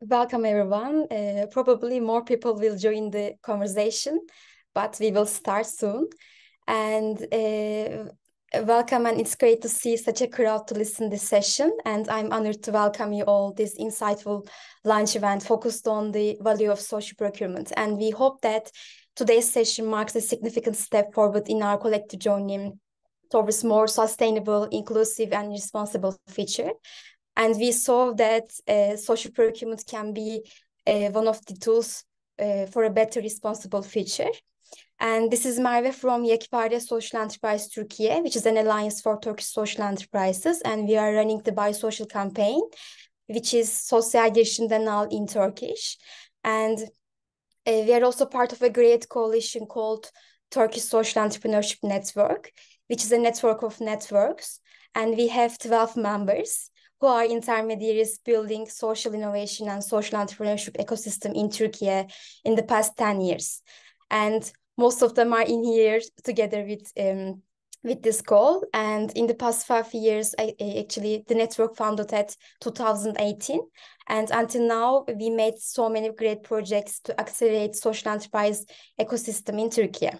Welcome, everyone. Probably more people will join the conversation, but we will start soon. And welcome, and it's great to see such a crowd to listen this session. And I'm honored to welcome you all this insightful launch event focused on the value of social procurement. And we hope that today's session marks a significant step forward in our collective journey towards more sustainable, inclusive, and responsible future. And we saw that social procurement can be one of the tools for a better responsible future. And this is Merve from Yekpare Social Enterprise Turkey, which is an alliance for Turkish social enterprises. And we are running the Bi-Social campaign, which is Sosyal Tedarik in Turkish. And we are also part of a great coalition called Turkish Social Entrepreneurship Network, which is a network of networks. And we have 12 members who are intermediaries building social innovation and social entrepreneurship ecosystem in Turkey in the past 10 years. And most of them are in here together with this goal. And in the past 5 years, actually, the network founded at 2018. And until now, we made so many great projects to accelerate social enterprise ecosystem in Turkey.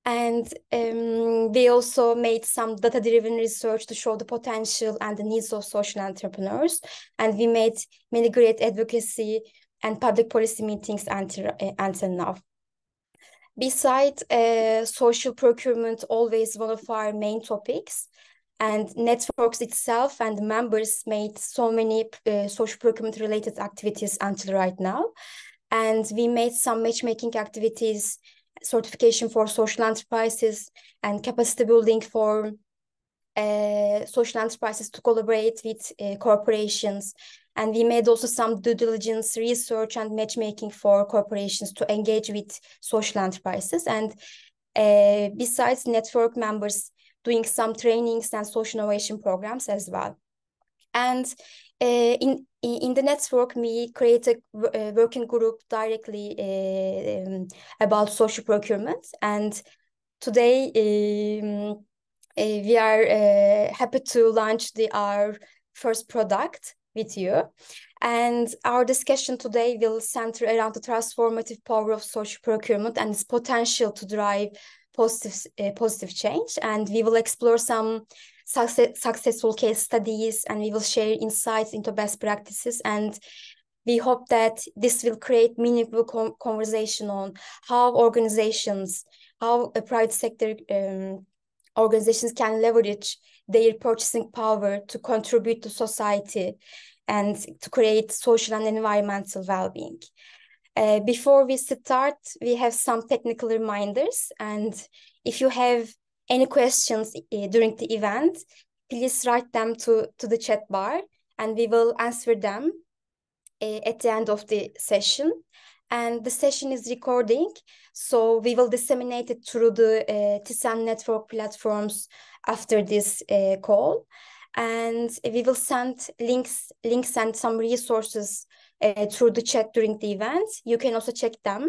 And we also made some data-driven research to show the potential and the needs of social entrepreneurs. And we made many great advocacy and public policy meetings until now. Besides social procurement, always one of our main topics. And networks itself and members made so many social procurement related activities until right now. And we made some matchmaking activities, certification for social enterprises, and capacity building for social enterprises to collaborate with corporations. And we made also some due diligence research and matchmaking for corporations to engage with social enterprises. And besides network members doing some trainings and social innovation programs as well. And in the network, we create a working group directly about social procurement. And today we are happy to launch our first product with you. And our discussion today will center around the transformative power of social procurement and its potential to drive positive change. And we will explore some successful case studies, and we will share insights into best practices. And we hope that this will create meaningful conversation on how private sector organizations can leverage their purchasing power to contribute to society and to create social and environmental well-being. Before we start, we have some technical reminders. And if you have any questions during the event, please write them to the chat bar, and we will answer them at the end of the session. And the session is recording, so we will disseminate it through the TISAN network platforms after this call. And we will send links and some resources through the chat during the event. You can also check them,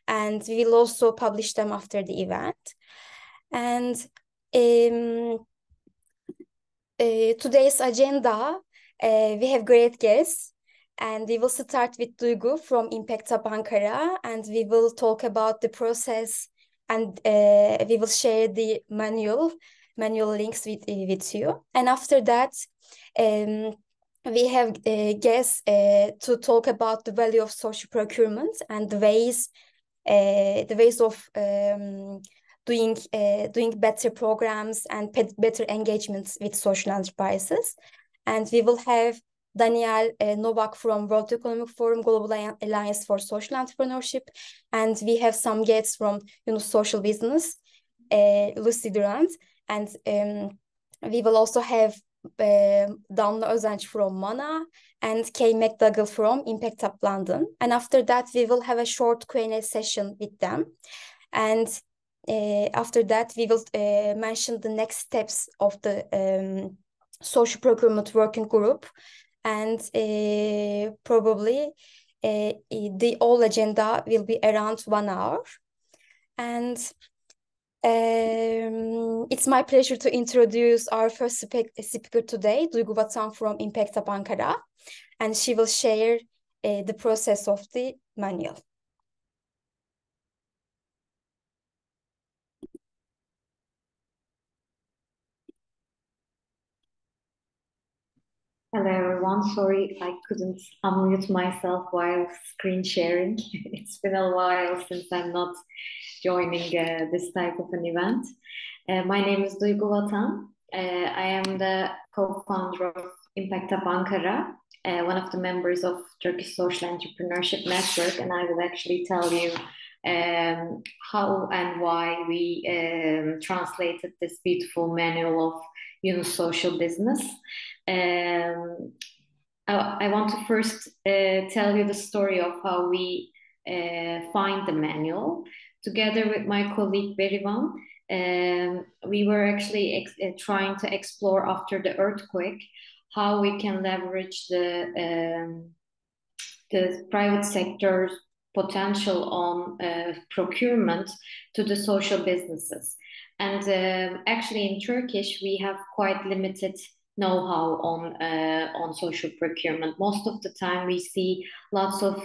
and we will also publish them after the event. And today's agenda, we have great guests, and we will start with Duygu from Impact Hub Ankara, and we will talk about the process, and we will share the manual links with you. And after that, we have guests to talk about the value of social procurement and the ways of doing better programs and better engagements with social enterprises. And we will have Daniel Nowack from World Economic Forum Global Alliance for Social Entrepreneurship, and we have some guests from Yunus Social Business, Lucie Durand, and we will also have Damla Özenç from Mana and Kaye McDougall from Impact Hub London. And after that, we will have a short Q&A session with them. And after that, we will mention the next steps of the social procurement working group. And probably the whole agenda will be around 1 hour. And It's my pleasure to introduce our first speaker today, Duygu Vatan from Impact Hub Ankara, and she will share the process of the manual. Hello everyone, sorry I couldn't unmute myself while screen sharing. It's been a while since I'm not joining this type of an event. My name is Duygu Vatan. I am the co-founder of Impact Hub Ankara, one of the members of Turkish Social Entrepreneurship Network, and I will actually tell you how and why we translated this beautiful manual of Yunus Social Business. I want to first tell you the story of how we find the manual. Together with my colleague Berivan, we were actually trying to explore after the earthquake how we can leverage the private sector's potential on procurement to the social businesses. And actually in Turkish, we have quite limited know-how on social procurement. Most of the time we see lots of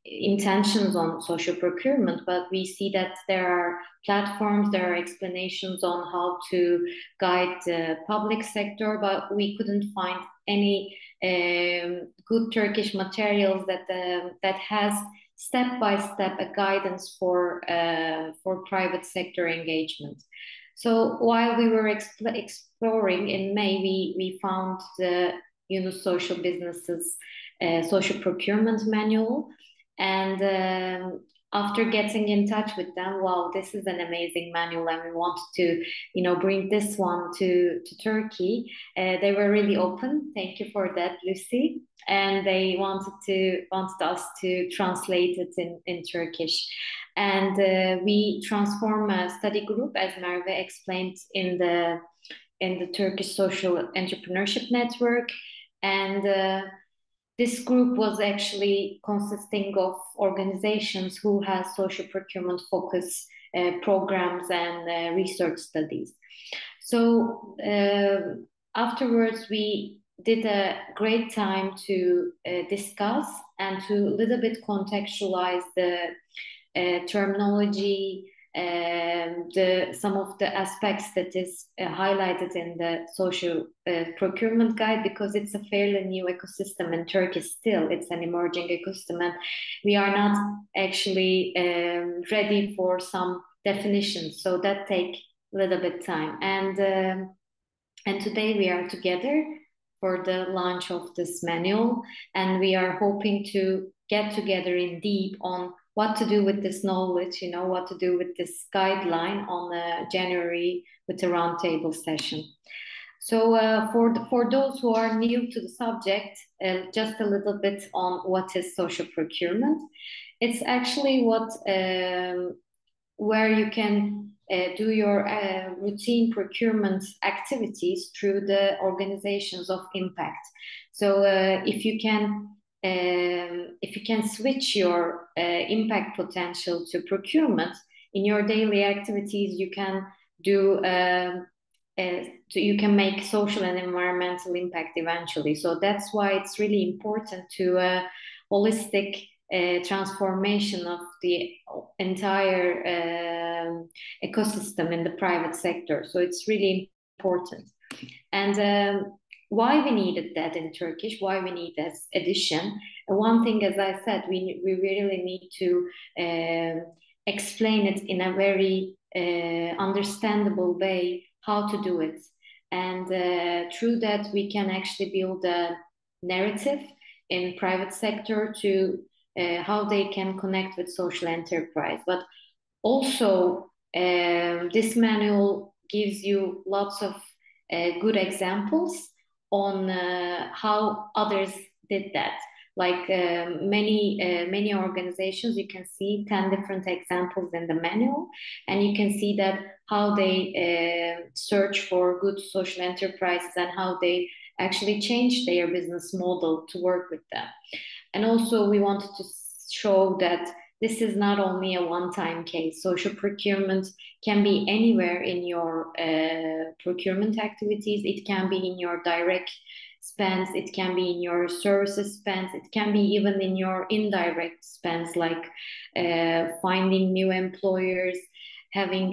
intentions on social procurement, but we see that there are platforms, there are explanations on how to guide the public sector, but we couldn't find any good Turkish materials that has step-by-step a guidance for private sector engagement. So while we were exploring in May, we found the Yunus Social Business's Social Procurement Manual. And after getting in touch with them, wow, this is an amazing manual, and we wanted to, bring this one to Turkey. They were really open. Thank you for that, Lucie. And they wanted us to translate it in Turkish. And we transform a study group, as Merve explained, in the Turkish Social Entrepreneurship Network. And this group was actually consisting of organizations who have social procurement focus programs and research studies. So afterwards, we did a great time to discuss and to a little bit contextualize the terminology, some of the aspects that is highlighted in the social procurement guide, because it's a fairly new ecosystem in Turkey still. It's an emerging ecosystem, and we are not actually ready for some definitions, so that take a little bit time. And today we are together for the launch of this manual, and we are hoping to get together in deep on what to do with this knowledge, what to do with this guideline on January with a roundtable session. So for those who are new to the subject, just a little bit on what is social procurement. It's actually where you can do your routine procurement activities through the organizations of impact. So if you can switch your impact potential to procurement in your daily activities, you can do you can make social and environmental impact eventually. So that's why it's really important to holistic transformation of the entire ecosystem in the private sector. So it's really important. And why we needed that in Turkish, why we need this edition. One thing, as I said, we really need to explain it in a very understandable way, how to do it. And through that, we can actually build a narrative in private sector to how they can connect with social enterprise. But also, this manual gives you lots of good examples on how others did that. Like many organizations, you can see 10 different examples in the manual, and you can see that how they search for good social enterprises and how they actually change their business model to work with them. And also we wanted to show that this is not only a one-time case. Social procurement can be anywhere in your procurement activities. It can be in your direct spends, it can be in your services spends, it can be even in your indirect spends, like finding new employers, having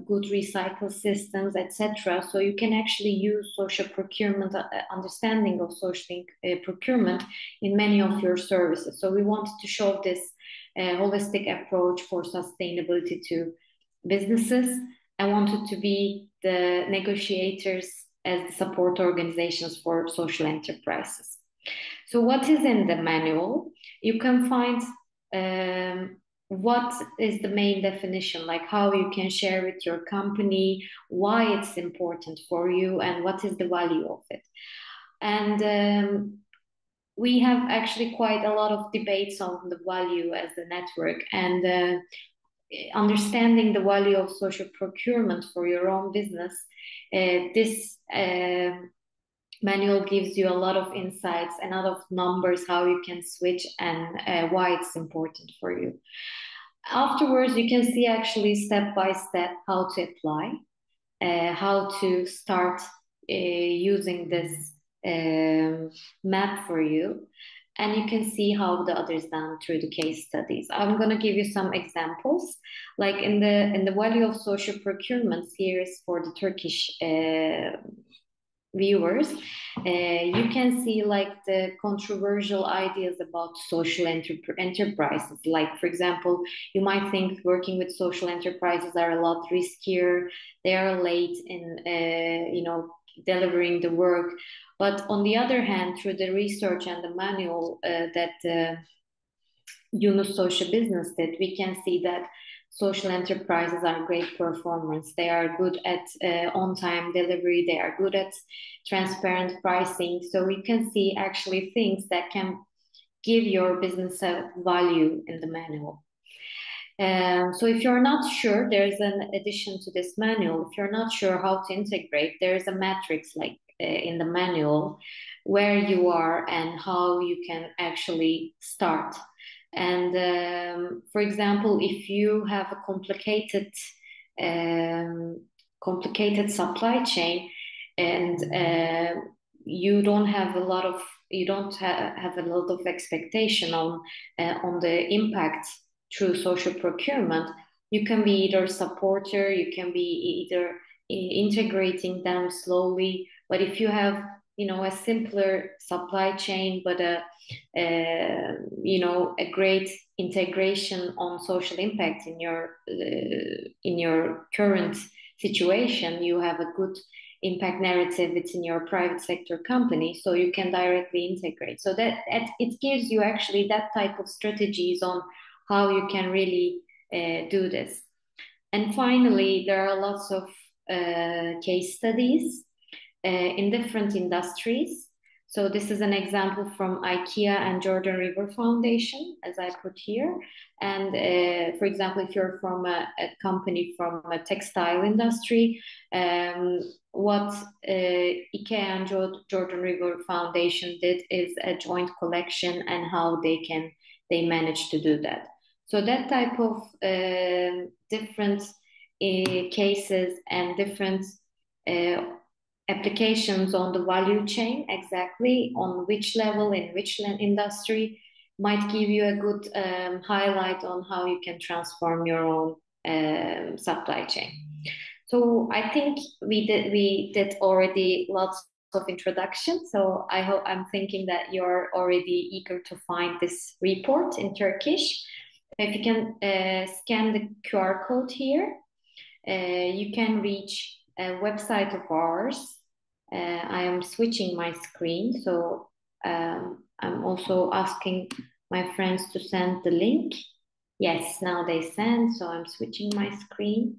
good recycle systems, etc. So you can actually use social procurement, understanding of social procurement in many of your services. So we wanted to show this holistic approach for sustainability to businesses. I wanted to be the negotiators as the support organizations for social enterprises. So what is in the manual? You can find what is the main definition, like how you can share with your company, why it's important for you, and what is the value of it. And we have actually quite a lot of debates on the value as the network, and understanding the value of social procurement for your own business. This manual gives you a lot of insights, a lot of numbers, how you can switch, and why it's important for you. Afterwards, you can see actually step by step how to apply, how to start using this map for you. And you can see how the others done through the case studies. I'm going to give you some examples. Like in the value of social procurement, here is for the Turkish viewers. You can see like the controversial ideas about social enterprises. Like, for example, you might think working with social enterprises are a lot riskier. They are late in, delivering the work. But on the other hand, through the research and the manual that Yunus Social Business did, we can see that social enterprises are great performers. They are good at on-time delivery. They are good at transparent pricing. So we can see actually things that can give your business a value in the manual. So if you're not sure, there's an addition to this manual. If you're not sure how to integrate, there's a matrix like in the manual where you are and how you can actually start. And for example, if you have a complicated supply chain and you don't have a lot of expectation on the impact through social procurement, you can be either a supporter, you can be either integrating them slowly. But if you have a simpler supply chain, but a great integration on social impact in your current situation, you have a good impact narrative within your private sector company, so you can directly integrate. So that it gives you actually that type of strategies on how you can really do this. And finally, there are lots of case studies in different industries. So this is an example from IKEA and Jordan River Foundation, as I put here. And for example, if you're from a company from a textile industry, what IKEA and Jordan River Foundation did is a joint collection, and how they managed to do that. So that type of different cases and different applications on the value chain, exactly on which level, in which industry, might give you a good highlight on how you can transform your own supply chain. So I think we did already lots of introduction. So I'm thinking that you're already eager to find this report in Turkish. If you can scan the QR code here, you can reach a website of ours. I am switching my screen, so I'm also asking my friends to send the link. Yes, now they send, so I'm switching my screen.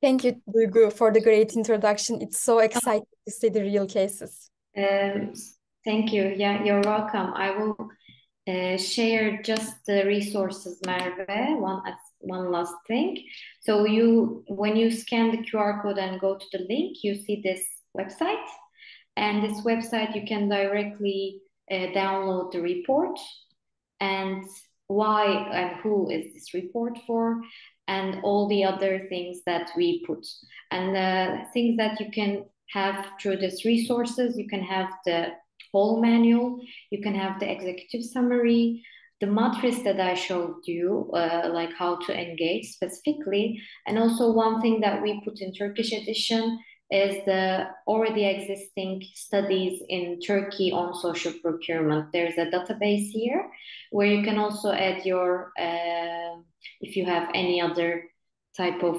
Thank you, Duygu, for the great introduction. It's so exciting to see the real cases. Thank you. Yeah, you're welcome. I will share just the resources, Merve, one last thing. So when you scan the QR code and go to the link, you see this website. And this website, you can directly download the report. And why and who is this report for, and all the other things that we put. And the things that you can have through these resources, you can have the whole manual, you can have the executive summary, the matrix that I showed you, like how to engage specifically. And also one thing that we put in Turkish edition is the already existing studies in Turkey on social procurement. There's a database here where you can also add your, if you have any other type of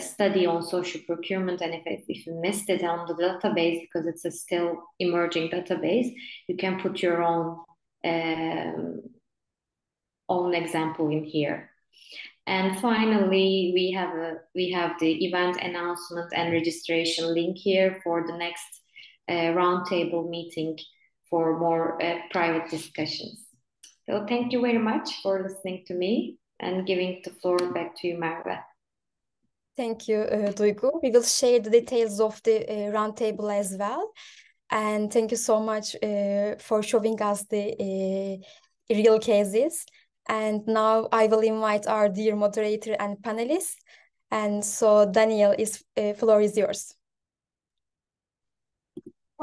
study on social procurement, and if you missed it on the database, because it's a still emerging database, you can put your own example in here. And finally, we have the event announcement and registration link here for the next roundtable meeting for more private discussions. So thank you very much for listening to me and giving the floor back to you, Merve. Thank you, Duygu. We will share the details of the roundtable as well. And thank you so much for showing us the real cases. And now I will invite our dear moderator and panelists. And so Daniel, floor is yours.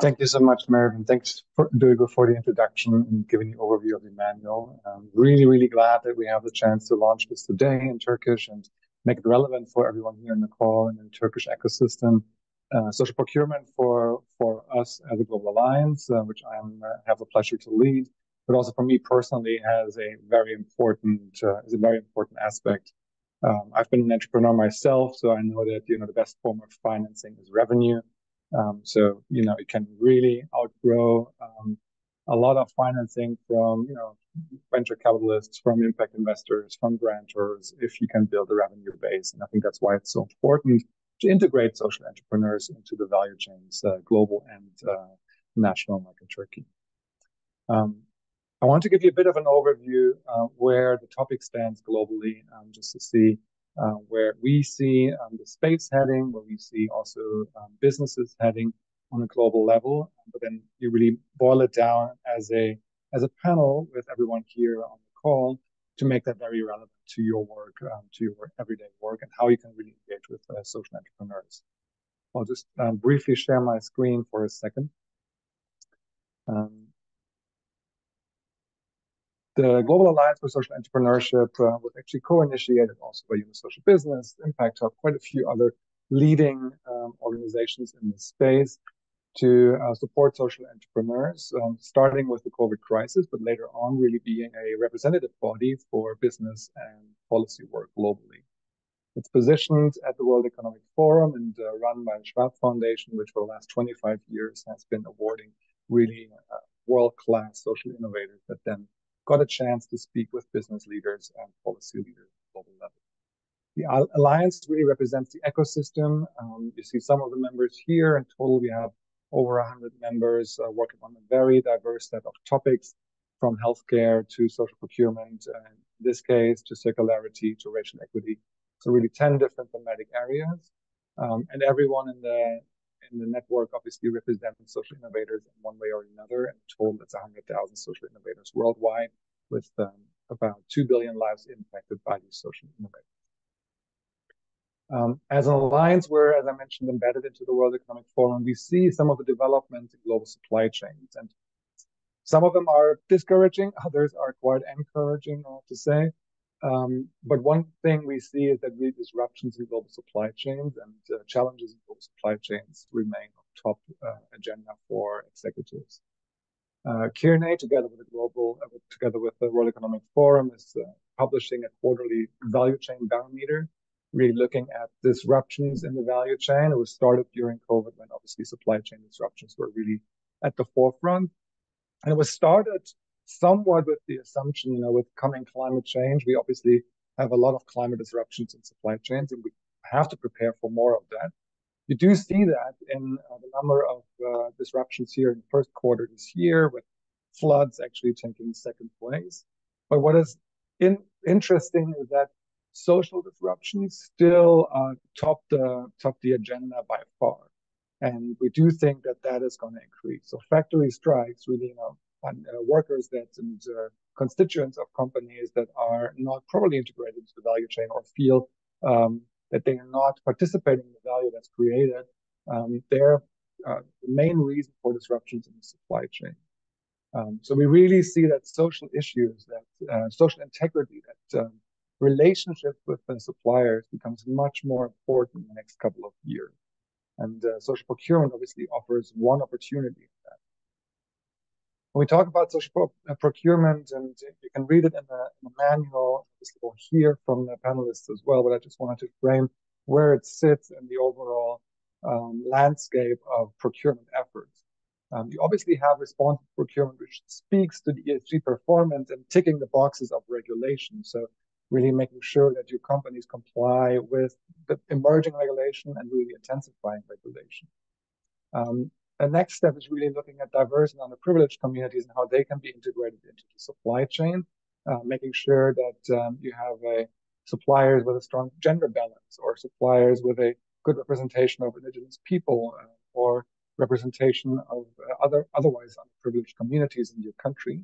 Thank you so much, Merve, and thanks, Duygu, for the introduction and giving the overview of the manual. I'm really, really glad that we have the chance to launch this today in Turkish and make it relevant for everyone here in the call and in the Turkish ecosystem. Social procurement for us as a global alliance, which I have the pleasure to lead, but also for me personally has a very important aspect. I've been an entrepreneur myself, so I know that the best form of financing is revenue. So it can really outgrow a lot of financing from venture capitalists, from impact investors, from grantors, if you can build a revenue base. And I think that's why it's so important to integrate social entrepreneurs into the value chains, global and national, like in Turkey. I want to give you a bit of an overview where the topic stands globally, just to see where we see the space heading, where we see also businesses heading on a global level. But then you really boil it down as a panel with everyone here on the call to make that very relevant to your work, to your everyday work, and how you can really engage with social entrepreneurs. I'll just briefly share my screen for a second. The Global Alliance for Social Entrepreneurship was actually co-initiated also by Yunus Social Business, Impact Hub, quite a few other leading organizations in this space to support social entrepreneurs, starting with the COVID crisis, but later on really being a representative body for business and policy work globally. It's positioned at the World Economic Forum and run by the Schwab Foundation, which for the last 25 years has been awarding really world-class social innovators that then got a chance to speak with business leaders and policy leaders at the global level. The Alliance really represents the ecosystem. You see some of the members here. In total, we have over 100 members working on a very diverse set of topics, from healthcare to social procurement, in this case, to circularity, to racial equity. So really 10 different thematic areas. And everyone in the network obviously represents social innovators in one way or another. And in total, it's 100,000 social innovators worldwide, with about 2 billion lives impacted by these social innovators. As an alliance, we're, as I mentioned, embedded into the World Economic Forum. We see some of the developments in global supply chains, and some of them are discouraging, others are quite encouraging, I have to say. But one thing we see is that really disruptions in global supply chains and challenges in global supply chains remain on top agenda for executives. Kearney, together with the World Economic Forum, is publishing a quarterly value chain barometer, really looking at disruptions in the value chain. It was started during COVID, when obviously supply chain disruptions were really at the forefront. And it was started somewhat with the assumption, with coming climate change, we obviously have a lot of climate disruptions in supply chains, and we have to prepare for more of that. You do see that in the number of disruptions here in the first quarter this year, with floods actually taking second place. But what is interesting is that social disruptions still top the agenda by far. And we do think that that is going to increase. So factory strikes really, workers and constituents of companies that are not properly integrated into the value chain or feel that they are not participating in the value that's created, they're the main reason for disruptions in the supply chain. So we really see that social issues, that social integrity, that relationship with the suppliers becomes much more important in the next couple of years. And social procurement obviously offers one opportunity in that. When we talk about social procurement, and you can read it in the manual, obviously we'll hear from the panelists as well, but I just wanted to frame where it sits in the overall landscape of procurement efforts. You obviously have responsible procurement, which speaks to the ESG performance and ticking the boxes of regulation. So really making sure that your companies comply with the emerging regulation and really intensifying regulation. The next step is really looking at diverse and underprivileged communities and how they can be integrated into the supply chain, making sure that you have suppliers with a strong gender balance, or suppliers with a good representation of indigenous people, or representation of otherwise underprivileged communities in your country.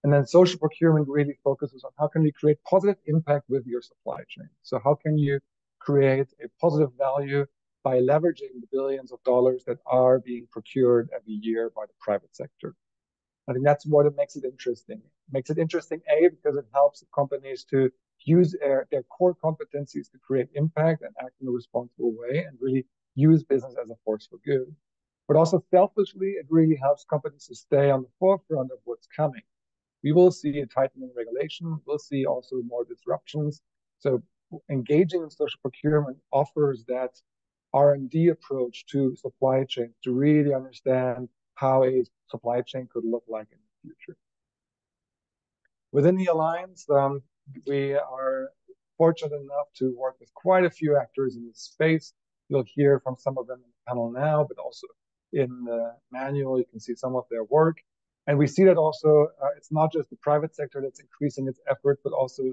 And then social procurement really focuses on how can we create positive impact with your supply chain. So how can you create a positive value by leveraging the billions of dollars that are being procured every year by the private sector? I think that's what makes it interesting. It makes it interesting, A, because it helps companies to use their core competencies to create impact and act in a responsible way and really use business as a force for good. But also selfishly, it really helps companies to stay on the forefront of what's coming. We will see a tightening regulation. We'll see also more disruptions. So engaging in social procurement offers that R&D approach to supply chain to really understand how a supply chain could look like in the future. Within the Alliance, we are fortunate enough to work with quite a few actors in this space. You'll hear from some of them in the panel now, but also in the manual, you can see some of their work. And we see that also, it's not just the private sector that's increasing its efforts, but also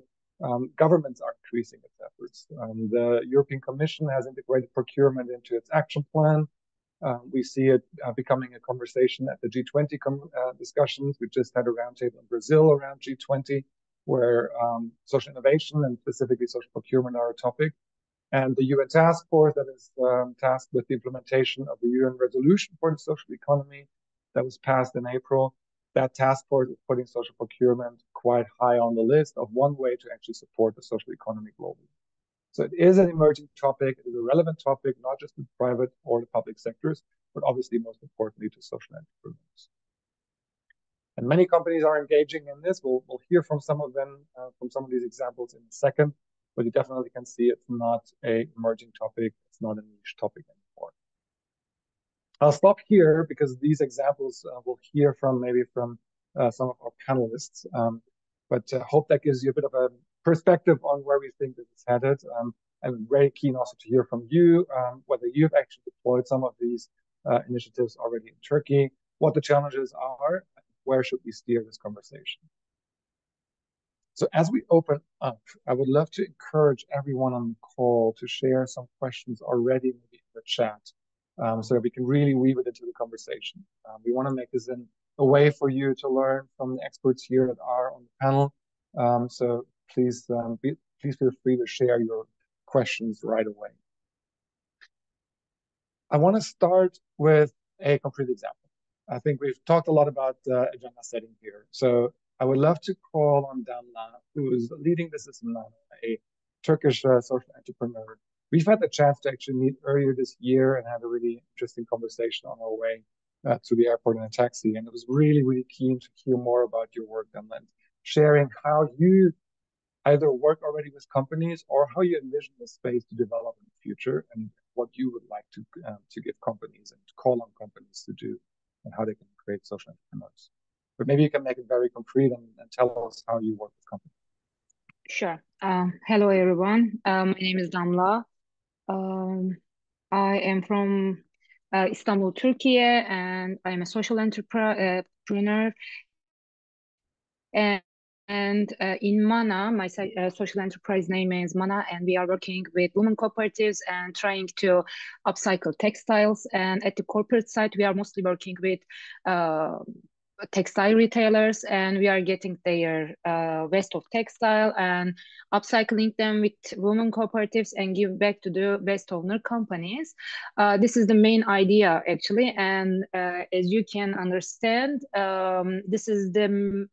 governments are increasing its efforts. The European Commission has integrated procurement into its action plan. We see it becoming a conversation at the G20 discussions. We just had a roundtable in Brazil around G20, where social innovation and specifically social procurement are a topic. And the UN task force that is tasked with the implementation of the UN resolution for the social economy that was passed in April, that task force is putting social procurement quite high on the list of one way to actually support the social economy globally. So it is an emerging topic, it is a relevant topic, not just in private or the public sectors, but obviously most importantly to social entrepreneurs. And many companies are engaging in this. We'll hear from some of them, from some of these examples in a second, but you definitely can see it's not an emerging topic, it's not a niche topic anymore. I'll stop here because these examples we'll hear from maybe from some of our panelists, but hope that gives you a bit of a perspective on where we think this is headed. I'm very keen also to hear from you, whether you've actually deployed some of these initiatives already in Turkey, what the challenges are, where should we steer this conversation. So as we open up, I would love to encourage everyone on the call to share some questions already maybe in the chat, so that we can really weave it into the conversation. We want to make this a way for you to learn from the experts here that are on the panel. So please feel free to share your questions right away. I want to start with a concrete example. I think we've talked a lot about agenda setting here. So I would love to call on Damla, who is leading this as a Turkish social entrepreneur. We've had the chance to actually meet earlier this year and had a really interesting conversation on our way to the airport in a taxi. And it was really, really keen to hear more about your work, Damla, and sharing how you either work already with companies or how you envision the space to develop in the future and what you would like to give companies and to call on companies to do and how they can create social entrepreneurs. But maybe you can make it very concrete and tell us how you work with companies. Sure. Hello, everyone. My name is Damla. I am from Istanbul, Turkey, and I am a social entrepreneur. And in Mana, my social enterprise name is Mana, and we are working with women cooperatives and trying to upcycle textiles. And at the corporate side, we are mostly working with textile retailers, and we are getting their waste of textile and upcycling them with women cooperatives and give back to the waste owner companies. This is the main idea actually, and as you can understand, this is the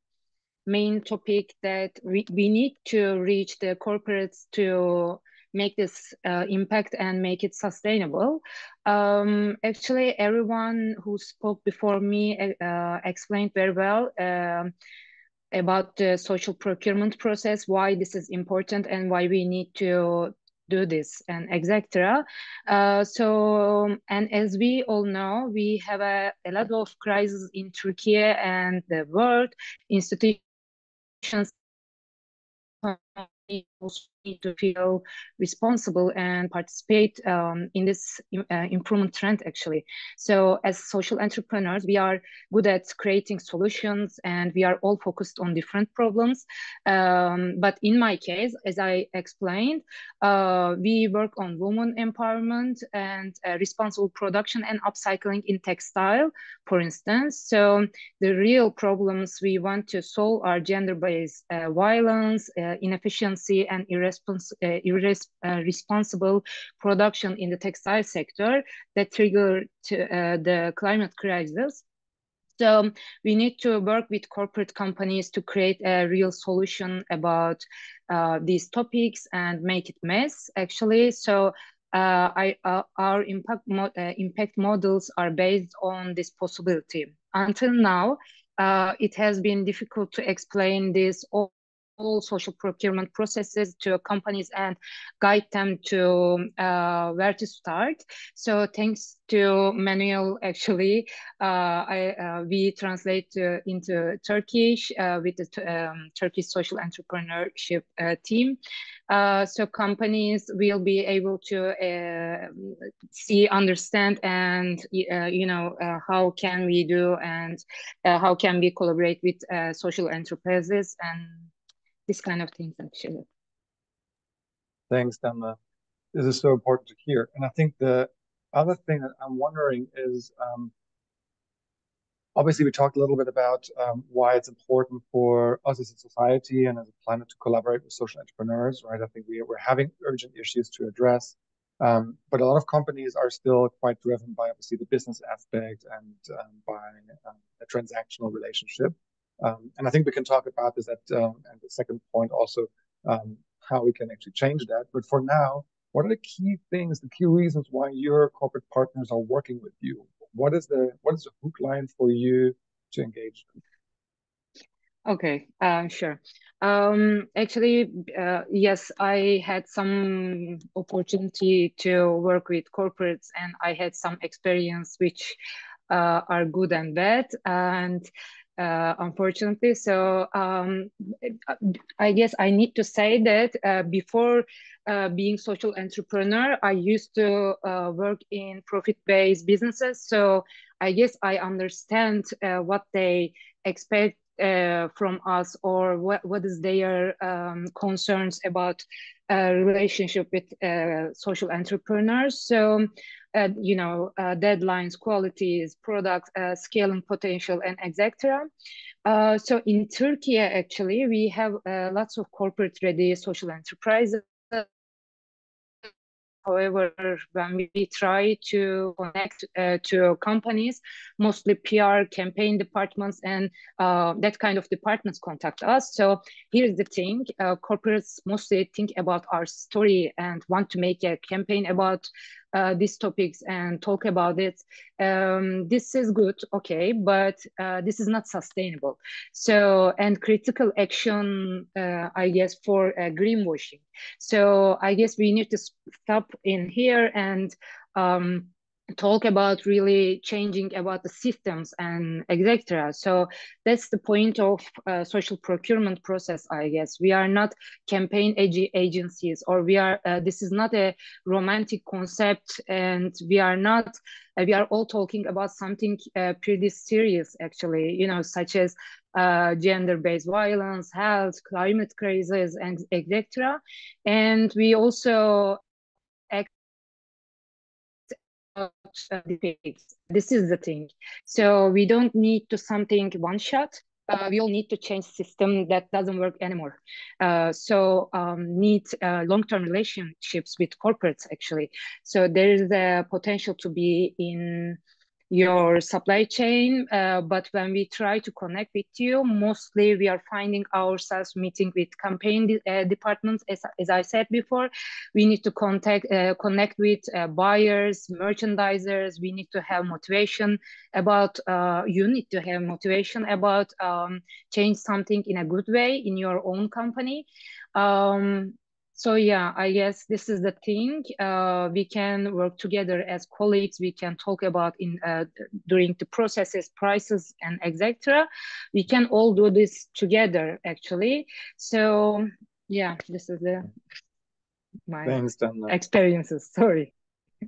main topic that we need to reach the corporates to make this impact and make it sustainable. Actually, everyone who spoke before me explained very well about the social procurement process, why this is important and why we need to do this and etc. And as we all know, we have a lot of crises in Turkey and the world. Institutions also need to feel responsible and participate in this improvement trend actually. So as social entrepreneurs, we are good at creating solutions and we are all focused on different problems. But in my case, as I explained, we work on women empowerment and responsible production and upcycling in textile, for instance. So the real problems we want to solve are gender-based violence, inefficiency, and irresponsible production in the textile sector that triggered the climate crisis. So we need to work with corporate companies to create a real solution about these topics and make it mass, actually. So our impact models are based on this possibility. Until now, it has been difficult to explain this all social procurement processes to companies and guide them to where to start. So thanks to Manual, actually, we translate into Turkish with the Turkish social entrepreneurship team. So companies will be able to see, understand, and how can we do and how can we collaborate with social enterprises and this kind of things, actually. Thanks, Damla. This is so important to hear. And I think the other thing that I'm wondering is, obviously we talked a little bit about why it's important for us as a society and as a planet to collaborate with social entrepreneurs, right? I think we're having urgent issues to address, but a lot of companies are still quite driven by obviously the business aspect and by a transactional relationship. And I think we can talk about this and the second point also, how we can actually change that. But for now, what are the key things, the key reasons why your corporate partners are working with you? What is the hook line for you to engage them? Okay, sure. Actually, yes, I had some opportunity to work with corporates and I had some experience which are good and bad. And unfortunately, so I guess I need to say that before being social entrepreneur, I used to work in profit-based businesses. So I guess I understand what they expect from us, or what is their concerns about relationship with social entrepreneurs. So deadlines, qualities, products, scaling potential, and etc. So in Turkey, actually, we have lots of corporate-ready social enterprises. However, when we try to connect to companies, mostly PR, campaign departments, and that kind of departments contact us. So here's the thing, corporates mostly think about our story and want to make a campaign about these topics and talk about it. This is good, okay, but this is not sustainable. So, and critical action, I guess, for greenwashing. So I guess we need to stop in here and talk about really changing about the systems and etc. So that's the point of social procurement process, I guess. We are not campaign agencies, or we are, this is not a romantic concept, and we are all talking about something pretty serious, actually, such as gender-based violence, health, climate crisis, and etc. And we also act debates. This is the thing. So we don't need to something one shot. We all need to change system that doesn't work anymore. Need long-term relationships with corporates, actually. So there is a potential to be in your supply chain, but when we try to connect with you, mostly we are finding ourselves meeting with campaign departments. As I said before, we need to connect with buyers, merchandisers. We need to have motivation about, you need to have motivation about change something in a good way in your own company. So yeah, I guess this is the thing. We can work together as colleagues. We can talk about during the processes, prices, and etc. We can all do this together, actually. So yeah, this is my Thanks, Damla. experiences. Sorry.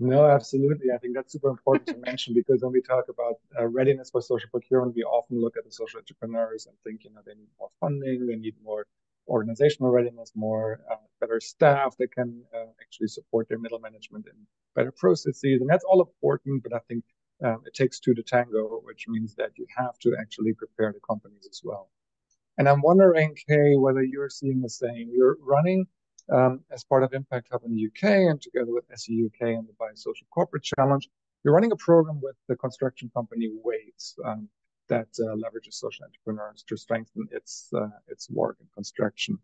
No, absolutely. I think that's super important to mention, because when we talk about readiness for social procurement, we often look at the social entrepreneurs and think, they need more funding, they need more organizational readiness, more better staff that can actually support their middle management in better processes. And that's all important, but I think it takes two to tango, which means that you have to actually prepare the companies as well. And I'm wondering, Kay, whether you're seeing the same. You're running as part of Impact Hub in the UK, and together with SE UK and the Biosocial Corporate Challenge, you're running a program with the construction company Waits that leverages social entrepreneurs to strengthen its work in construction.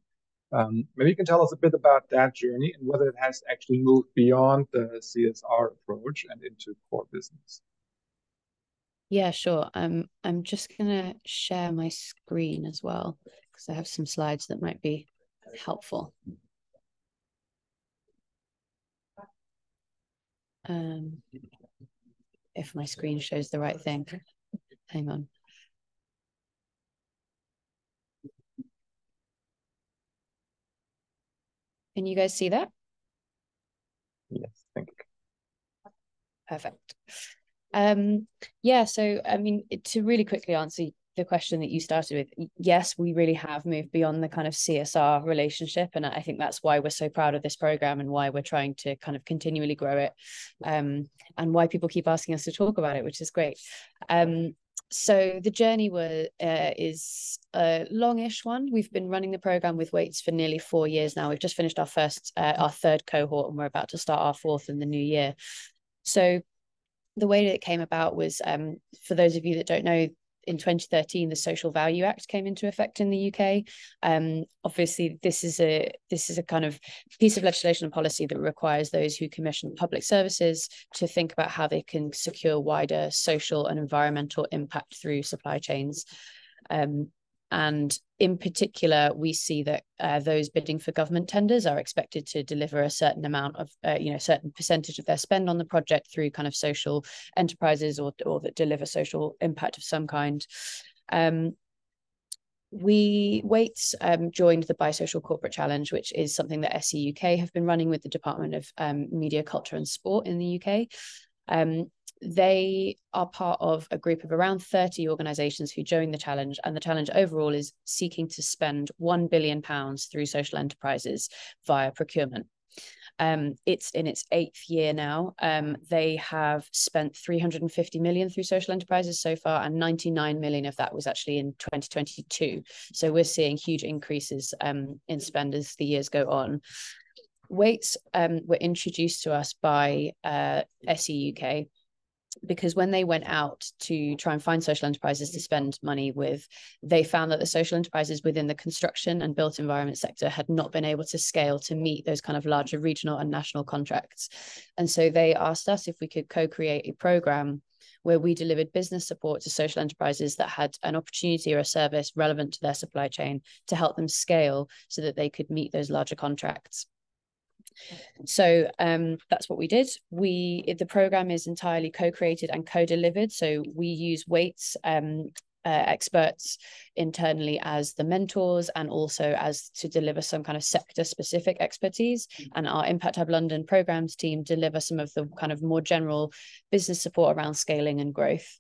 Maybe you can tell us a bit about that journey and whether it has actually moved beyond the CSR approach and into core business. Yeah, sure. I'm just gonna share my screen as well, because I have some slides that might be helpful. If my screen shows the right thing. Hang on. Can you guys see that? Yes, thank you. Perfect. Yeah, so I mean, to really quickly answer the question that you started with, yes, we really have moved beyond the kind of CSR relationship, and I think that's why we're so proud of this program and why we're trying to kind of continually grow it, and why people keep asking us to talk about it, which is great. So the journey is a longish one. We've been running the program with Waits for nearly 4 years now. We've just finished our third cohort, and we're about to start our fourth in the new year. So the way that it came about was, for those of you that don't know, in 2013, the Social Value Act came into effect in the UK. Obviously, this is a kind of piece of legislation and policy that requires those who commission public services to think about how they can secure wider social and environmental impact through supply chains. And in particular, we see that those bidding for government tenders are expected to deliver a certain amount of, certain percentage of their spend on the project through kind of social enterprises or that deliver social impact of some kind. Waits joined the Biosocial Corporate Challenge, which is something that SE UK have been running with the Department of Media, Culture and Sport in the UK. They are part of a group of around 30 organisations who joined the challenge, and the challenge overall is seeking to spend £1 billion through social enterprises via procurement. It's in its 8th year now. They have spent 350 million through social enterprises so far, and 99 million of that was actually in 2022. So we're seeing huge increases in spend as the years go on. Waits were introduced to us by SE UK, because when they went out to try and find social enterprises to spend money with, they found that the social enterprises within the construction and built environment sector had not been able to scale to meet those kind of larger regional and national contracts. And so they asked us if we could co-create a program where we delivered business support to social enterprises that had an opportunity or a service relevant to their supply chain to help them scale so that they could meet those larger contracts. So that's what we did. The program is entirely co-created and co-delivered. So we use Waits experts internally as the mentors, and also as to deliver some kind of sector-specific expertise. And our Impact Hub London programs team deliver some of the kind of more general business support around scaling and growth.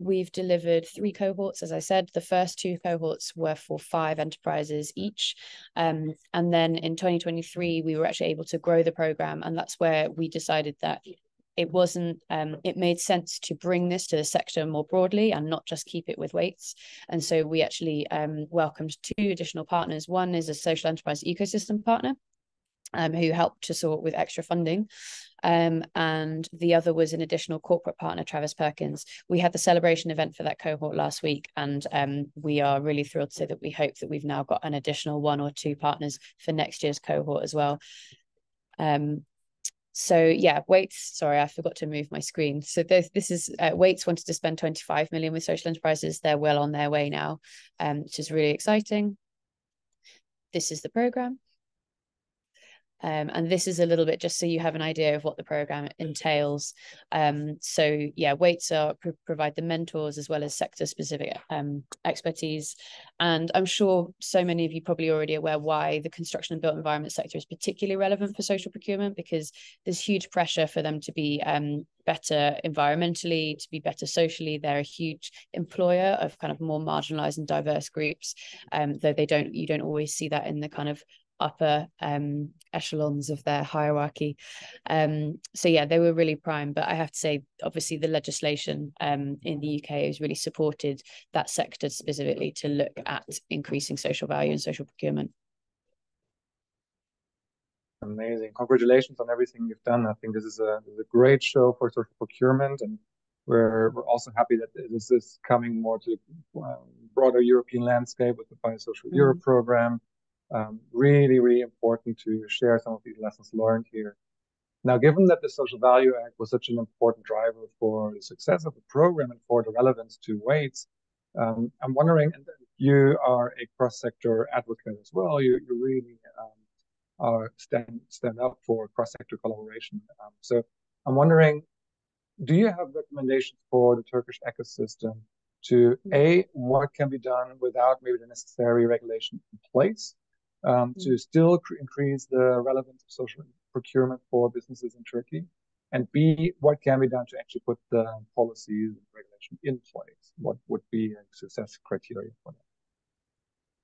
We've delivered 3 cohorts, as I said. The first 2 cohorts were for 5 enterprises each. And then in 2023, we were actually able to grow the program. And that's where we decided that it made sense to bring this to the sector more broadly and not just keep it with Waits. And so we actually welcomed 2 additional partners. One is a social enterprise ecosystem partner who helped to support with extra funding. And the other was an additional corporate partner, Travis Perkins. We had the celebration event for that cohort last week, and we are really thrilled to say that we hope that we've now got an additional 1 or 2 partners for next year's cohort as well. So yeah, Waits, sorry, I forgot to move my screen. So this is, Waits wanted to spend 25 million with social enterprises. They're well on their way now, which is really exciting. This is the program. And this is a little bit just so you have an idea of what the program entails. So yeah, Waits provide the mentors as well as sector specific expertise. And I'm sure so many of you probably already aware why the construction and built environment sector is particularly relevant for social procurement, because there's huge pressure for them to be better environmentally, to be better socially. They're a huge employer of kind of more marginalized and diverse groups, though you don't always see that in the kind of upper echelons of their hierarchy. So yeah, they were really prime, but I have to say, obviously the legislation in the UK has really supported that sector specifically to look at increasing social value and social procurement. Amazing. Congratulations on everything you've done. I think this is a great show for social procurement, and we're also happy that this is coming more to broader European landscape with the Biosocial Europe program. Really, really important to share some of these lessons learned here. Now, given that the Social Value Act was such an important driver for the success of the program and for the relevance to Waits, I'm wondering, and you are a cross-sector advocate as well, you really stand up for cross-sector collaboration. So I'm wondering, do you have recommendations for the Turkish ecosystem to what can be done without maybe the necessary regulation in place, to still increase the relevance of social procurement for businesses in Turkey? And B, what can be done to actually put the policies and regulation in place? What would be a success criteria for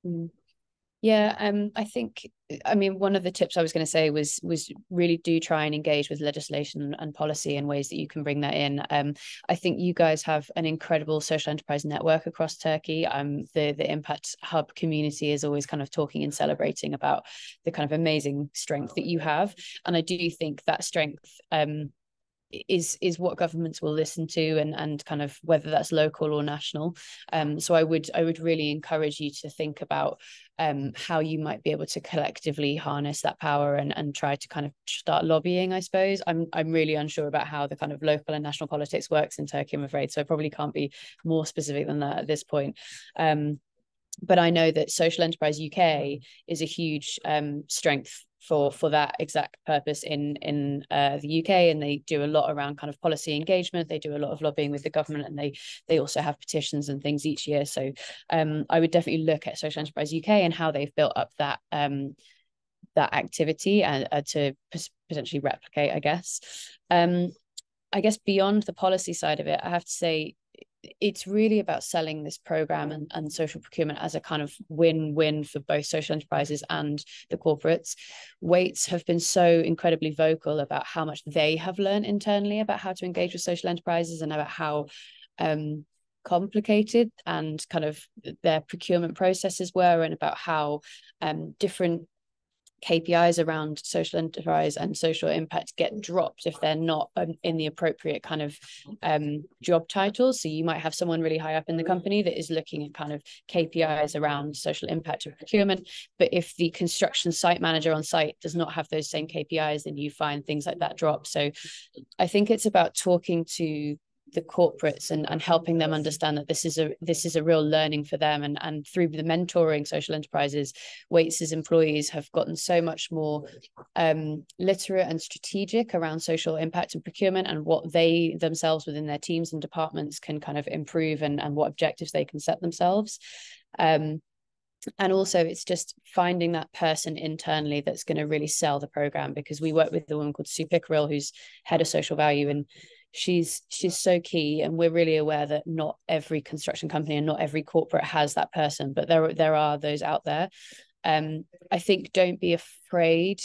that? Yeah, I think, I mean, one of the tips I was going to say was really do try and engage with legislation and policy in ways that you can bring that in. I think you guys have an incredible social enterprise network across Turkey. The Impact Hub community is always kind of talking and celebrating about the kind of amazing strength that you have. And I do think that strength is what governments will listen to, and kind of whether that's local or national. So I would really encourage you to think about how you might be able to collectively harness that power and try to kind of start lobbying, I suppose. I'm really unsure about how the kind of local and national politics works in Turkey, I'm afraid, so I probably can't be more specific than that at this point. But I know that Social Enterprise UK is a huge strength for that exact purpose in the UK, and they do a lot around kind of policy engagement. They do a lot of lobbying with the government, and they also have petitions and things each year. So I would definitely look at Social Enterprise UK and how they've built up that activity and to potentially replicate, I guess. I guess beyond the policy side of it, I have to say, it's really about selling this program and social procurement as a kind of win-win for both social enterprises and the corporates. Waits have been so incredibly vocal about how much they have learned internally about how to engage with social enterprises and about how complicated and kind of their procurement processes were, and about how different KPIs around social enterprise and social impact get dropped if they're not in the appropriate kind of job titles. So you might have someone really high up in the company that is looking at kind of KPIs around social impact of procurement, but if the construction site manager on site does not have those same KPIs, then you find things like that drop. So I think it's about talking to the corporates and helping them understand that this is a real learning for them, and through the mentoring social enterprises, Waits's employees have gotten so much more literate and strategic around social impact and procurement, and what they themselves within their teams and departments can kind of improve, and what objectives they can set themselves. And also it's just finding that person internally that's going to really sell the program, because we work with a woman called Sue Pickerel, who's head of social value, and she's so key, and we're really aware that not every construction company and not every corporate has that person, but there are those out there. I think don't be afraid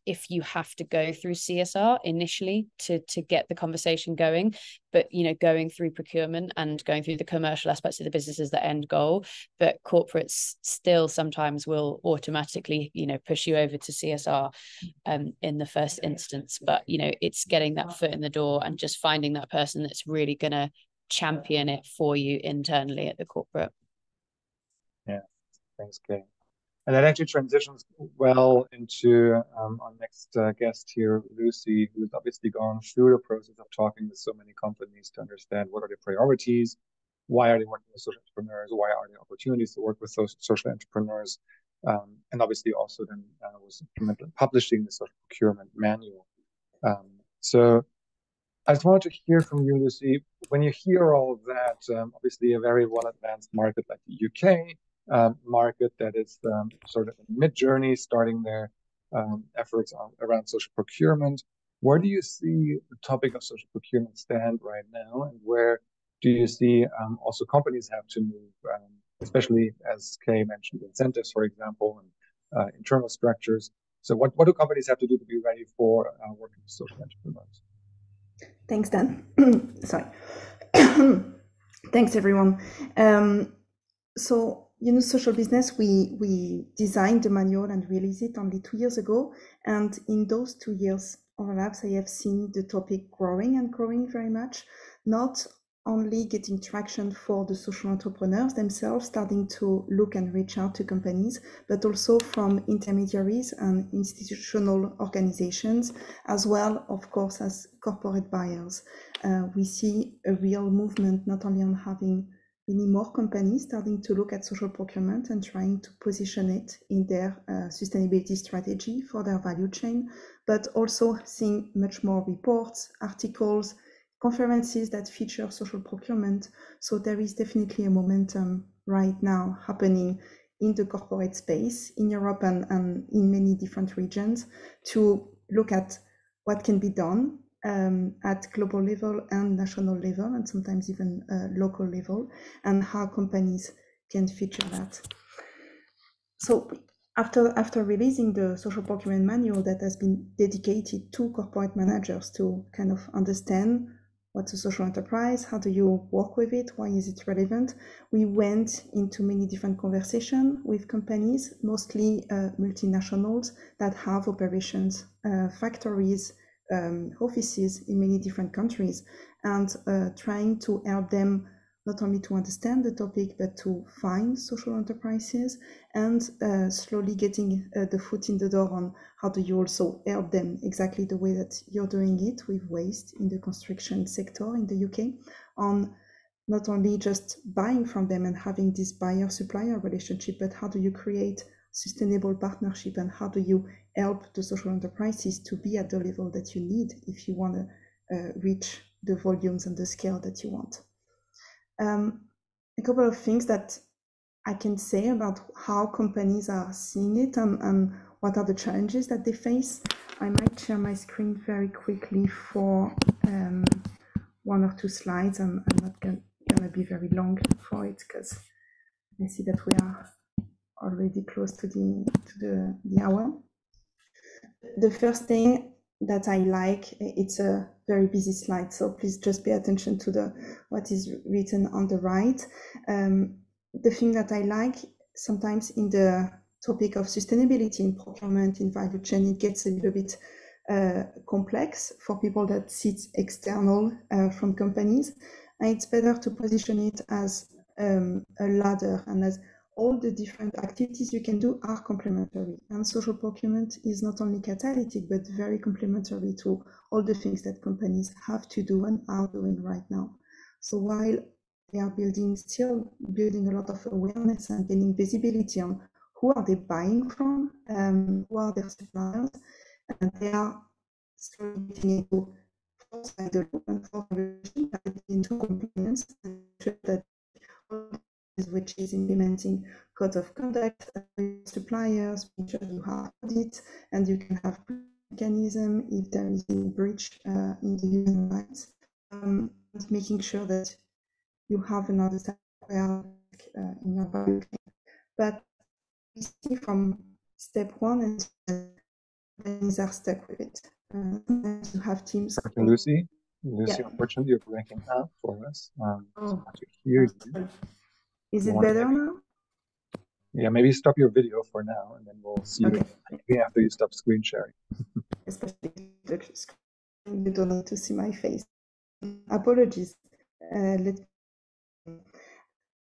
if you have to go through CSR initially to get the conversation going, but going through procurement and going through the commercial aspects of the business is the end goal. But corporates still sometimes will automatically push you over to CSR in the first instance. But it's getting that foot in the door and just finding that person that's really going to champion it for you internally at the corporate. Yeah, thanks, Kay. And that actually transitions well into our next guest here, Lucie, who's obviously gone through the process of talking with so many companies to understand what are their priorities, why are they working with social entrepreneurs, why are there opportunities to work with those social entrepreneurs, and obviously also then was publishing the Social Procurement Manual. So I just wanted to hear from you, Lucie, when you hear all of that, obviously a very well-advanced market like the UK, market that is sort of mid-journey, starting their efforts around social procurement. Where do you see the topic of social procurement stand right now, and where do you see also companies have to move, especially as Kay mentioned, incentives, for example, and internal structures. So what do companies have to do to be ready for working with social entrepreneurs? Thanks, Dan. Sorry. Thanks, everyone. So Yunus Social Business, we designed the manual and released it only 2 years ago. And in those 2 years overlaps, I have seen the topic growing and growing very much, not only getting traction for the social entrepreneurs themselves, starting to look and reach out to companies, but also from intermediaries and institutional organizations, as well, of course, as corporate buyers. We see a real movement, not only on having many more companies starting to look at social procurement and trying to position it in their sustainability strategy for their value chain, but also seeing much more reports, articles, conferences that feature social procurement. So there is definitely a momentum right now happening in the corporate space in Europe and in many different regions to look at what can be done at global level and national level, and sometimes even local level, and how companies can feature that. So after releasing the Social Procurement Manual that has been dedicated to corporate managers to kind of understand what's a social enterprise, how do you work with it, why is it relevant, we went into many different conversations with companies, mostly multinationals that have operations, factories, offices in many different countries, and trying to help them not only to understand the topic, but to find social enterprises, and slowly getting the foot in the door on how do you also help them exactly the way that you're doing it with waste in the construction sector in the UK, on not only just buying from them and having this buyer-supplier relationship, but how do you create sustainable partnership, and how do you help the social enterprises to be at the level that you need if you want to reach the volumes and the scale that you want. A couple of things that I can say about how companies are seeing it and what are the challenges that they face. I might share my screen very quickly for 1 or 2 slides. I'm not going to be very long for it because I see that we are already close to the hour. The first thing that I like, it's a very busy slide, so please just pay attention to what is written on the right. The thing that I like, sometimes in the topic of sustainability in procurement, in value chain, it gets a little bit complex for people that sit external from companies, and it's better to position it as a ladder, and as all the different activities you can do are complementary. And social procurement is not only catalytic, but very complementary to all the things that companies have to do and are doing right now. So while they are still building a lot of awareness and gaining visibility on who are they buying from, who are their suppliers, and they are slowly getting into the law and into compliance, and ensure that which is implementing code of conduct with suppliers, make sure you have audit, and you can have mechanism if there is a breach in the human rights, making sure that you have another step in your value chain. But we see from step 1 and companies are stuck with it. You have teams. Okay, Lucie, Yeah. unfortunately, you're breaking up for us. Oh, Hard to hear you. is You it want to better maybe- now? Yeah, maybe stop your video for now, and then we'll see Okay. you after you stop screen sharing. Especially the screen, you don't need to see my face. Apologies.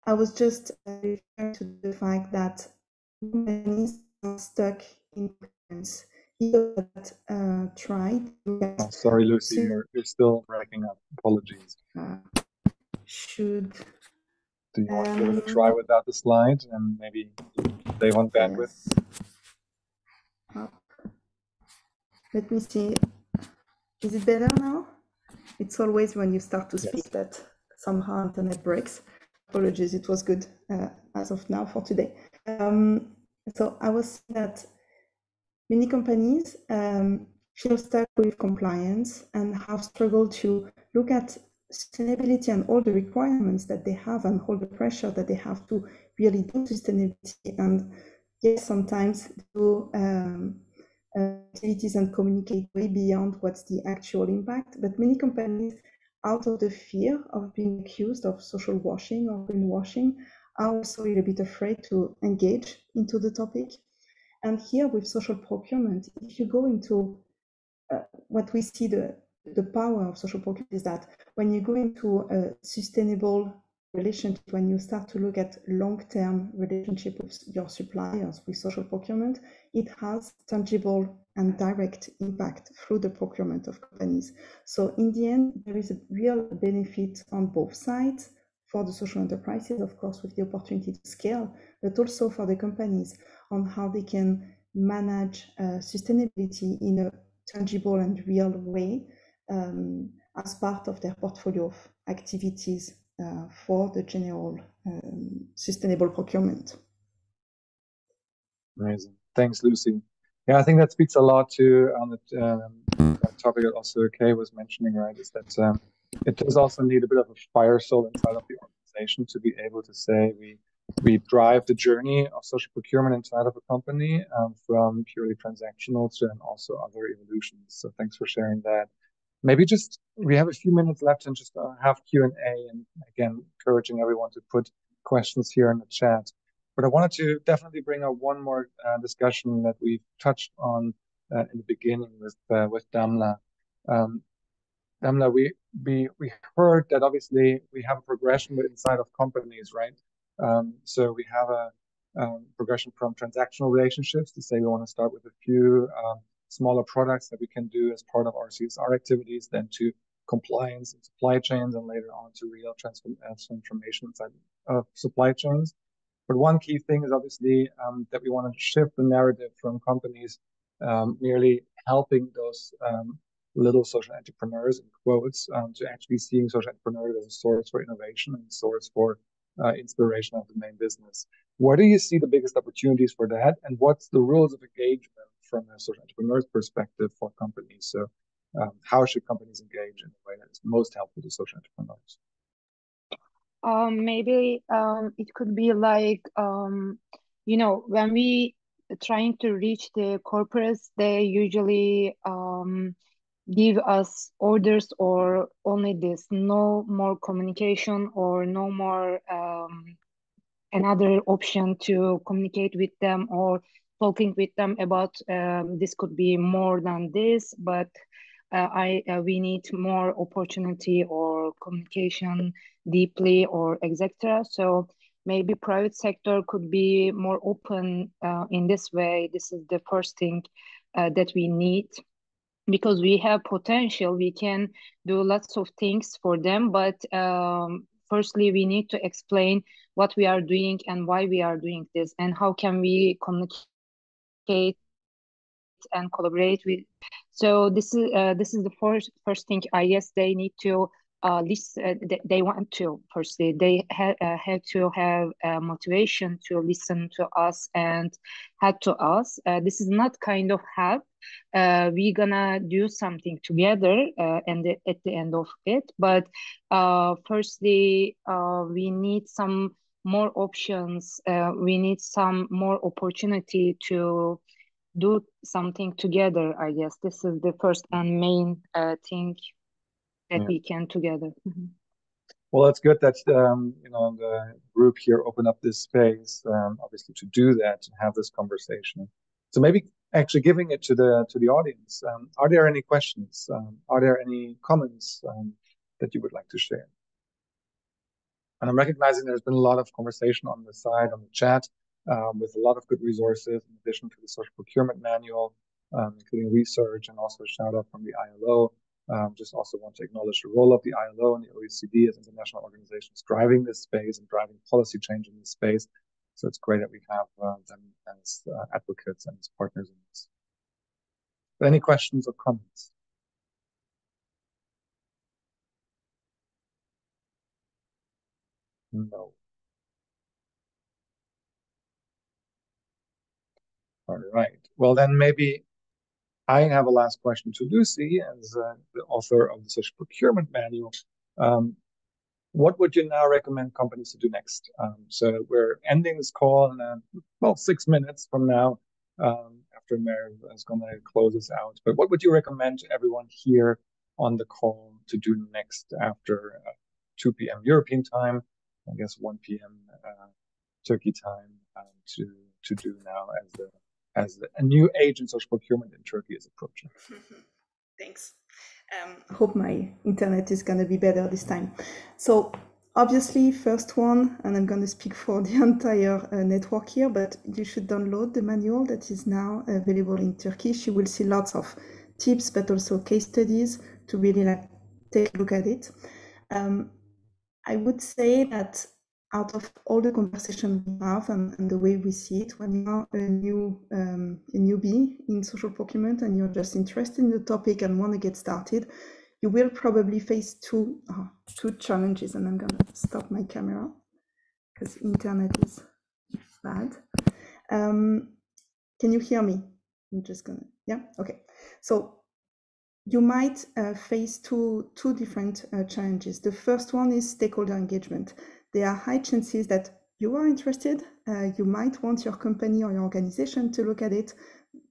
I was just referring to the fact that companies are stuck in plans. That tried to Oh, sorry, Lucie, you're still breaking up. Apologies. should Do you want to try without the slide and maybe save on bandwidth? Yes. Let me see. Is it better now? It's always when you start to speak that somehow internet breaks. Apologies, it was good as of now for today. So I was saying that many companies feel stuck with compliance and have struggled to look at sustainability and all the requirements that they have and all the pressure that they have to really do sustainability. And yes, sometimes do activities and communicate way beyond what's the actual impact. But many companies, out of the fear of being accused of social washing or greenwashing, are also a little bit afraid to engage into the topic. And here with social procurement, if you go into what we see the power of social procurement is that when you go into a sustainable relationship, when you start to look at long-term relationship with your suppliers with social procurement, it has tangible and direct impact through the procurement of companies. So in the end, there is a real benefit on both sides for the social enterprises, of course, with the opportunity to scale, but also for the companies on how they can manage sustainability in a tangible and real way as part of their portfolio of activities for the general sustainable procurement. Amazing. Thanks, Lucie. Yeah, I think that speaks a lot to on that topic that also Kay was mentioning, right? Is that it does also need a bit of a fire soul inside of the organization to be able to say we drive the journey of social procurement inside of a company from purely transactional to and also other evolutions. So thanks for sharing that. Maybe just we have a few minutes left and just have Q&A, and again encouraging everyone to put questions here in the chat. But I wanted to definitely bring up one more discussion that we touched on in the beginning with Damla. Damla, we heard that obviously we have a progression inside of companies, right? So we have a progression from transactional relationships to say we want to start with a few smaller products that we can do as part of our CSR activities, then to compliance and supply chains, and later on to real transformation inside of supply chains. But one key thing is obviously that we want to shift the narrative from companies merely helping those little social entrepreneurs, in quotes, to actually seeing social entrepreneurs as a source for innovation and a source for inspiration of the main business. Where do you see the biggest opportunities for that? And what's the rules of engagement from a social entrepreneur's perspective for companies? So how should companies engage in a way that is most helpful to social entrepreneurs? Maybe it could be like, when we trying to reach the corporates, they usually give us orders or only this, no more communication or no more another option to communicate with them or talking with them about this could be more than this, but we need more opportunity or communication deeply or etc. So maybe private sector could be more open in this way. This is the first thing that we need, because we have potential. We can do lots of things for them, but firstly we need to explain what we are doing and why we are doing this and how can we communicate and collaborate with. So this is the first thing I guess they need to listen. They want to firstly they have to have motivation to listen to us and help to us. This is not kind of help. We gonna do something together and at the end of it, but firstly we need some more options. We need some more opportunity to do something together. I guess this is the first and main thing that we can together. Well, it's good that the group here opened up this space, obviously, to do that, to have this conversation. So maybe actually giving it to the audience. Are there any questions? Are there any comments that you would like to share? And I'm recognizing there's been a lot of conversation on the side, on the chat, with a lot of good resources in addition to the Social Procurement Manual, including research, and also a shout out from the ILO. Just also want to acknowledge the role of the ILO and the OECD as international organizations driving this space and driving policy change in this space. So it's great that we have them as advocates and as partners in this. But any questions or comments? No. All right. Well, then maybe I have a last question to Lucie as the author of the Social Procurement Manual. What would you now recommend companies to do next? So we're ending this call in 6 minutes from now, after Mary is going to close us out. But what would you recommend to everyone here on the call to do next after 2 p.m. European time, I guess 1 p.m. Turkey time, to do now as a new age in social procurement in Turkey is approaching? Thanks. Hope my internet is going to be better this time. So obviously, first one, and I'm going to speak for the entire network here, but you should download the manual that is now available in Turkish. You will see lots of tips, but also case studies to really take a look at it. I would say that out of all the conversation we have and the way we see it, when you are a newbie in social procurement and you're just interested in the topic and want to get started, you will probably face two challenges. And I'm going to stop my camera because internet is bad. Can you hear me? I'm just going to, yeah, okay. So you might face two different challenges. The first one is stakeholder engagement. There are high chances that you are interested, you might want your company or your organization to look at it,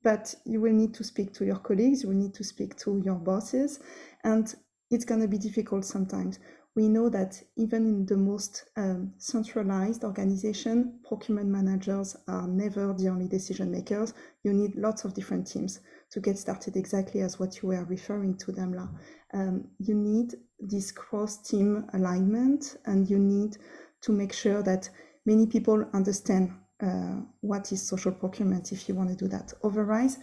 but you will need to speak to your colleagues, you will need to speak to your bosses, and it's going to be difficult sometimes. We know that even in the most centralized organization, procurement managers are never the only decision makers. You need lots of different teams to get started, exactly as what you were referring to, Damla. You need this cross-team alignment, and you need to make sure that many people understand what is social procurement if you want to do that. Otherwise,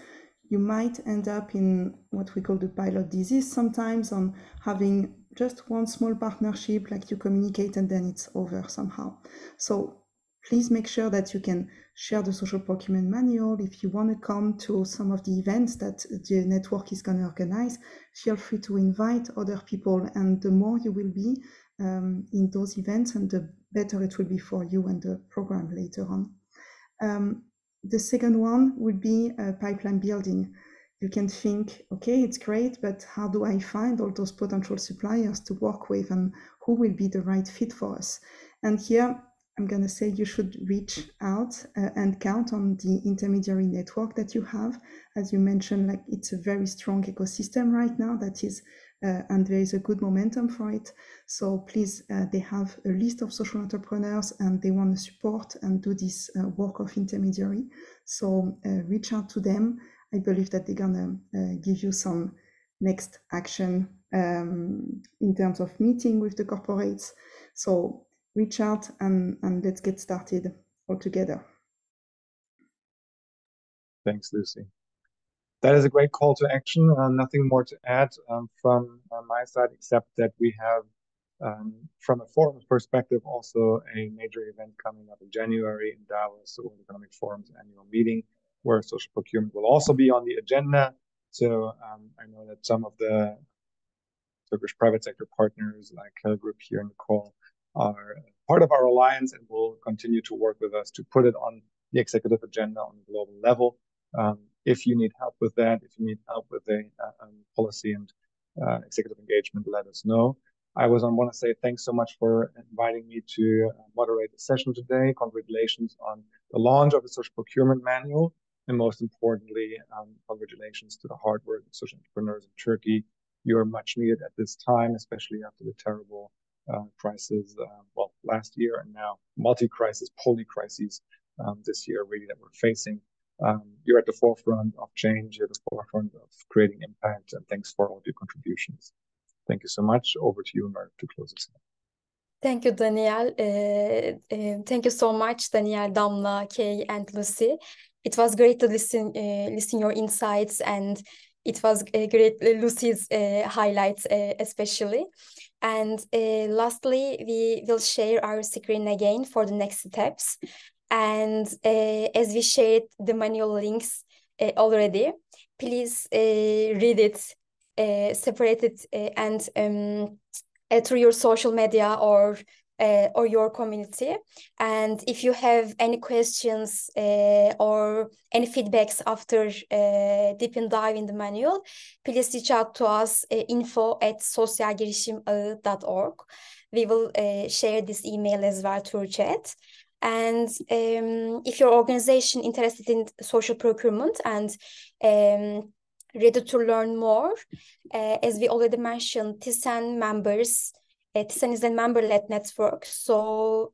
you might end up in what we call the pilot disease sometimes, on having just one small partnership, like you communicate and then it's over somehow. So please make sure that you can share the Social Procurement Manual. If you want to come to some of the events that the network is going to organize, feel free to invite other people. And the more you will be in those events, and the better it will be for you and the program later on. The second one would be pipeline building. You can think, okay, it's great, but how do I find all those potential suppliers to work with, and who will be the right fit for us? And here, I'm going to say you should reach out and count on the intermediary network that you have. As you mentioned, like, it's a very strong ecosystem right now that is, and there is a good momentum for it. So please, they have a list of social entrepreneurs and they want to support and do this work of intermediary. So reach out to them. I believe that they're going to give you some next action in terms of meeting with the corporates. So reach out and let's get started all together. Thanks, Lucie. That is a great call to action. Nothing more to add from my side, except that we have, from a forums perspective, also a major event coming up in January in Davos, the World Economic Forum's annual meeting, where social procurement will also be on the agenda. So I know that some of the Turkish private sector partners, like Kell Group here in the call, are part of our alliance and will continue to work with us to put it on the executive agenda on a global level. If you need help with that, if you need help with a policy and executive engagement, let us know. I want to say thanks so much for inviting me to moderate the session today. Congratulations on the launch of the Social Procurement Manual. And most importantly, congratulations to the hardworking social entrepreneurs in Turkey. You are much needed at this time, especially after the terrible crisis, last year, and now multi-crisis, poly-crises this year really that we're facing. You're at the forefront of change, you're at the forefront of creating impact, and thanks for all of your contributions. Thank you so much. Over to you, Mark, to close us out. Thank you, Daniel. Thank you so much, Daniel, Damla, Kay, and Lucie. It was great to listen your insights, and it was great Lucie's highlights especially. And lastly, we will share our screen again for the next steps. And as we shared the manual links already, please read it, separate it, and through your social media or your community. And if you have any questions or any feedbacks after deep and dive in the manual, please reach out to us, info@sosyalgelişimağı.org. We will share this email as well through chat. And if your organization interested in social procurement and ready to learn more, as we already mentioned, TISAN members, TISAN is a member-led network. So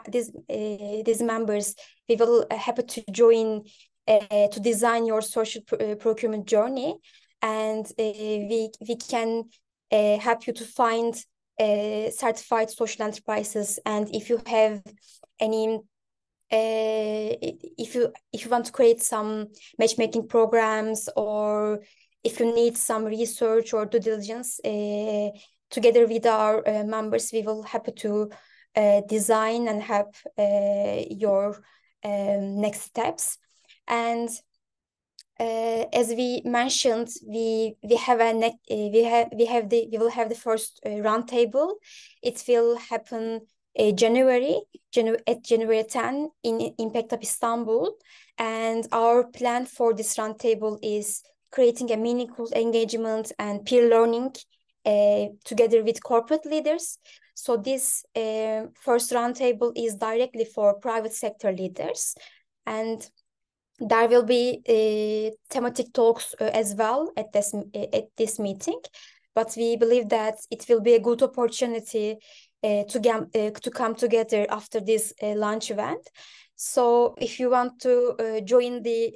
these members, we will happy to join to design your social procurement journey, and we can help you to find certified social enterprises. And if you have any if you want to create some matchmaking programs, or if you need some research or due diligence, together with our members, we will happy to design and help your next steps. And as we mentioned, we will have the first roundtable. It will happen January 10 in Impact Hub Istanbul, and our plan for this roundtable is creating a meaningful engagement and peer learning together with corporate leaders. So this first roundtable is directly for private sector leaders, and there will be thematic talks as well at this meeting. But we believe that it will be a good opportunity to come together after this launch event. So if you want to join the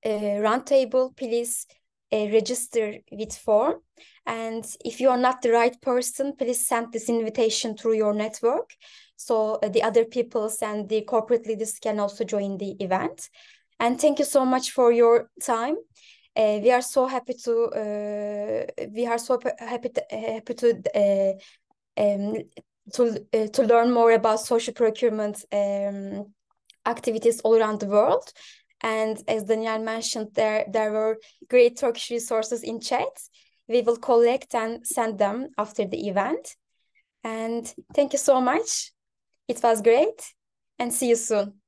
roundtable, please register with form. And if you are not the right person, please send this invitation through your network, so the other peoples and the corporate leaders can also join the event. And thank you so much for your time. We are so happy to learn more about social procurement activities all around the world. And as Daniel mentioned, there were great Turkish resources in chat. We will collect and send them after the event. And thank you so much. It was great, and see you soon.